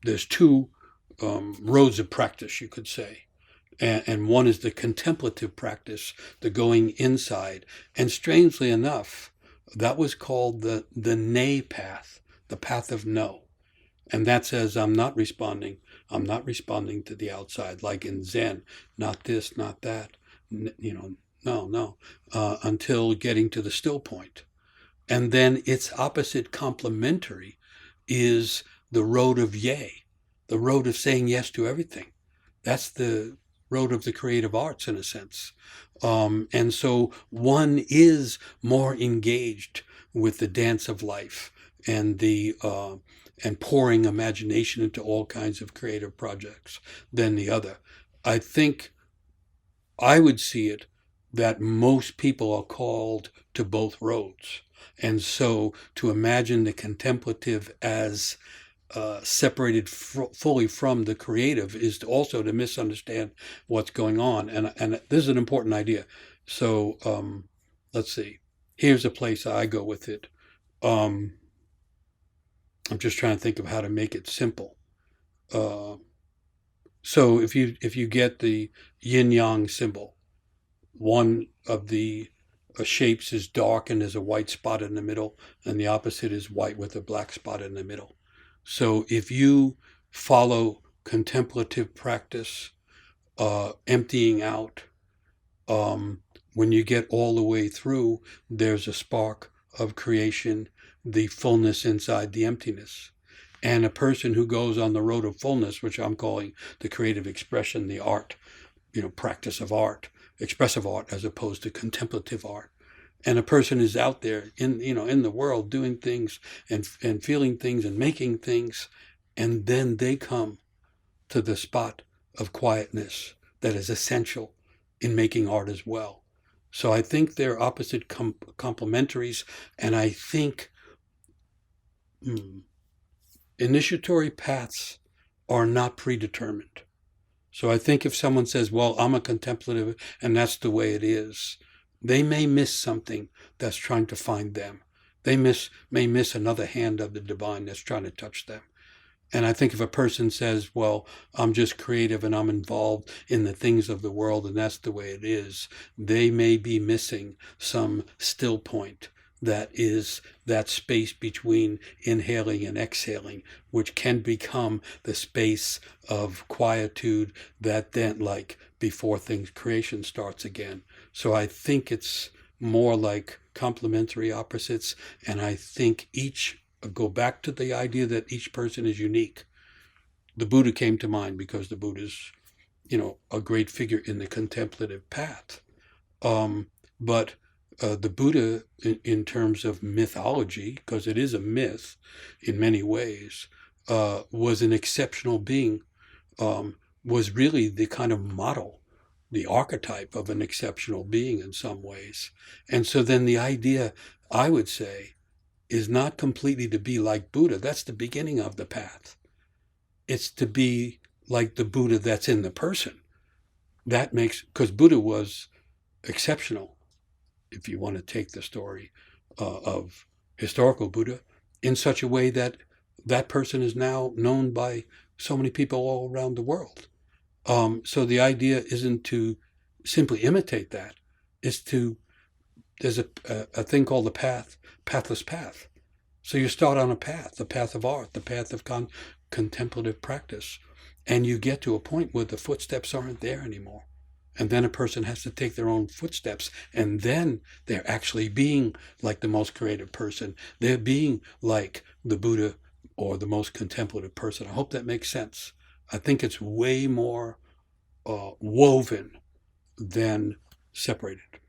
there's two roads of practice, you could say. And one is the contemplative practice, the going inside. And strangely enough, that was called the nay path, the path of no. And that says, I'm not responding. I'm not responding to the outside, like in Zen, not this, not that, no, until getting to the still point. And then its opposite complementary is the road of yay, the road of saying yes to everything. That's the road of the creative arts, in a sense. And so one is more engaged with the dance of life and the and pouring imagination into all kinds of creative projects than the other. I think I would see it that most people are called to both roads. And so to imagine the contemplative as separated fully from the creative is also to misunderstand what's going on. And this is an important idea. So let's see. Here's a place I go with it. I'm just trying to think of how to make it simple. So if you get the yin yang symbol, one of the shapes is dark and there's a white spot in the middle, and the opposite is white with a black spot in the middle. So if you follow contemplative practice, emptying out, when you get all the way through, there's a spark of creation, the fullness inside the emptiness. And a person who goes on the road of fullness, which I'm calling the creative expression, the art, practice of art, expressive art as opposed to contemplative art. And a person is out there in the world doing things and feeling things and making things, and then they come to the spot of quietness that is essential in making art as well. So I think they're opposite complementaries, and I think initiatory paths are not predetermined. So I think if someone says, well, I'm a contemplative and that's the way it is, they may miss something that's trying to find them. They may miss another hand of the divine that's trying to touch them. And I think if a person says, well, I'm just creative and I'm involved in the things of the world and that's the way it is, they may be missing some still point that is that space between inhaling and exhaling, which can become the space of quietude that then, like before creation starts again. So I think it's more like complementary opposites, and I think go back to the idea that each person is unique. The Buddha came to mind because the Buddha's, a great figure in the contemplative path. But the Buddha, in terms of mythology, because it is a myth in many ways, was an exceptional being, was really the kind of model, the archetype of an exceptional being in some ways. And so then the idea, I would say, is not completely to be like Buddha. That's the beginning of the path. It's to be like the Buddha that's in the person. Because Buddha was exceptional, if you want to take the story of historical Buddha, in such a way that that person is now known by so many people all around the world. So the idea isn't to simply imitate that. There's a thing called the pathless path. So you start on a path, the path of art, the path of contemplative practice, and you get to a point where the footsteps aren't there anymore. And then a person has to take their own footsteps, and then they're actually being like the most creative person. They're being like the Buddha or the most contemplative person. I hope that makes sense. I think it's way more woven than separated.